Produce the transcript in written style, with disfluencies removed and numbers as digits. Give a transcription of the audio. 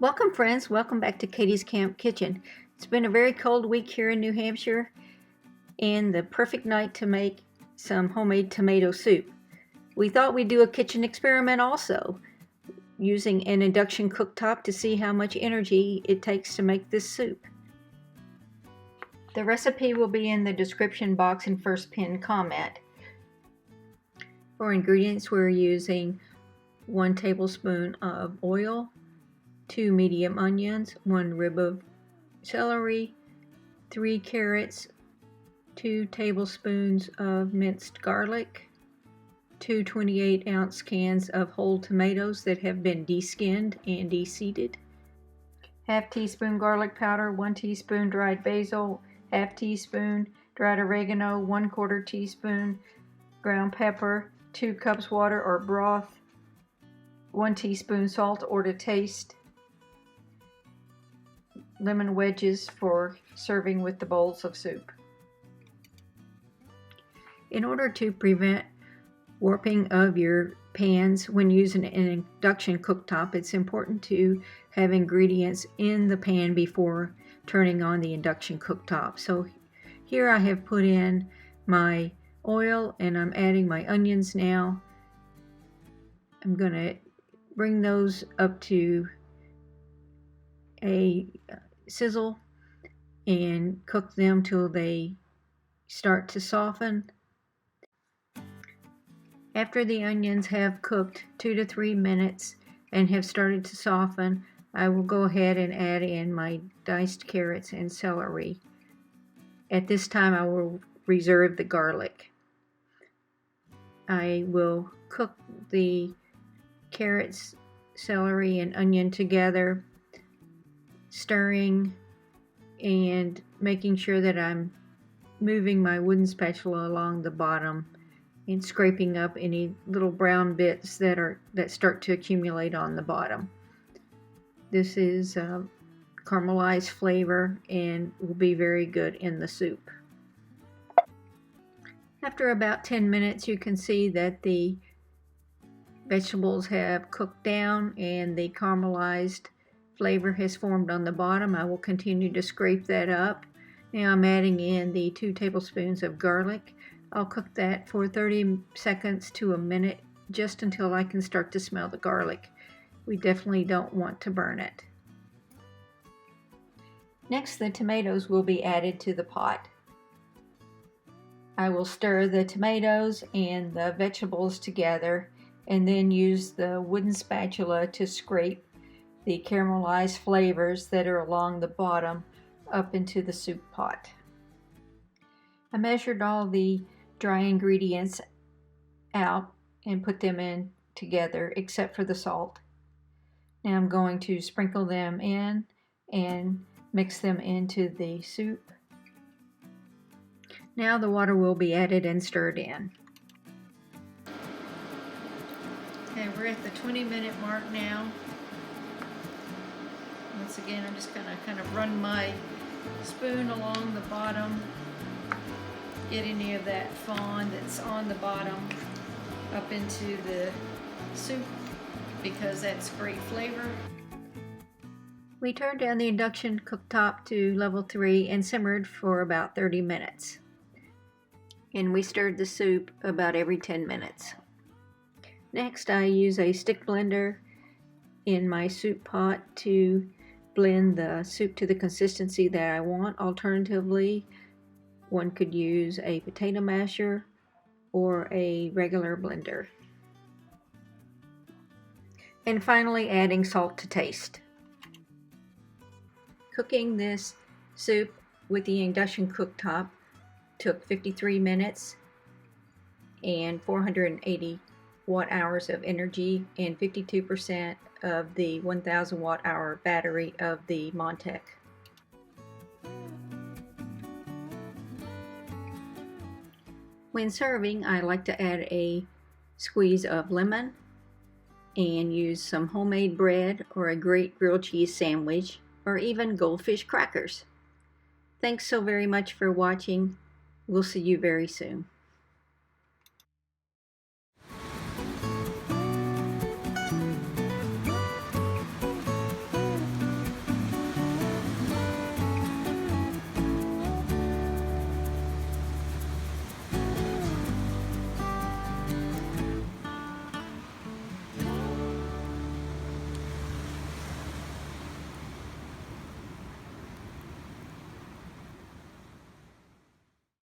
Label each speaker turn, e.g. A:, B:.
A: Welcome friends, welcome back to Katie's Camp Kitchen. It's been a very cold week here in New Hampshire and the perfect night to make some homemade tomato soup. We thought we'd do a kitchen experiment also, using an induction cooktop to see how much energy it takes to make this soup. The recipe will be in the description box and first pinned comment. For ingredients, we're using 1 tablespoon of oil, 2 medium onions, 1 rib of celery, 3 carrots, 2 tablespoons of minced garlic, 2 28-ounce cans of whole tomatoes that have been de-skinned and de-seeded, ½ teaspoon garlic powder, 1 teaspoon dried basil, ½ teaspoon dried oregano, 1/4 teaspoon ground pepper, 2 cups water or broth, 1 teaspoon salt or to taste, lemon wedges for serving with the bowls of soup. In order to prevent warping of your pans when using an induction cooktop, it's important to have ingredients in the pan before turning on the induction cooktop. So here I have put in my oil and I'm adding my onions now. I'm going to bring those up to a sizzle and cook them till they start to soften. After the onions have cooked 2 to 3 minutes and have started to soften, I will go ahead and add in my diced carrots and celery. At this time I will reserve the garlic. I will cook the carrots, celery, and onion together, stirring and making sure that I'm moving my wooden spatula along the bottom and scraping up any little brown bits that start to accumulate on the bottom. This is caramelized flavor and will be very good in the soup. After about 10 minutes, you can see that the vegetables have cooked down and the caramelized flavor has formed on the bottom. I will continue to scrape that up. Now I'm adding in the 2 tablespoons of garlic. I'll cook that for 30 seconds to a minute, just until I can start to smell the garlic. We definitely don't want to burn it. Next, the tomatoes will be added to the pot. I will stir the tomatoes and the vegetables together and then use the wooden spatula to scrape the caramelized flavors that are along the bottom up into the soup pot. I measured all the dry ingredients out and put them in together except for the salt. Now I'm going to sprinkle them in and mix them into the soup. Now the water will be added and stirred in. Okay, we're at the 20-minute mark now. Once again, I'm just gonna kind of run my spoon along the bottom, get any of that fond that's on the bottom up into the soup because that's great flavor. We turned down the induction cooktop to level 3 and simmered for about 30 minutes. And we stirred the soup about every 10 minutes. Next, I use a stick blender in my soup pot to blend the soup to the consistency that I want. Alternatively, one could use a potato masher or a regular blender. And finally, adding salt to taste. Cooking this soup with the induction cooktop took 53 minutes and 480 watt-hours of energy and 52% of the 1000 watt-hour battery of the Montec. When serving, I like to add a squeeze of lemon and use some homemade bread or a great grilled cheese sandwich or even goldfish crackers. Thanks so very much for watching. We'll see you very soon.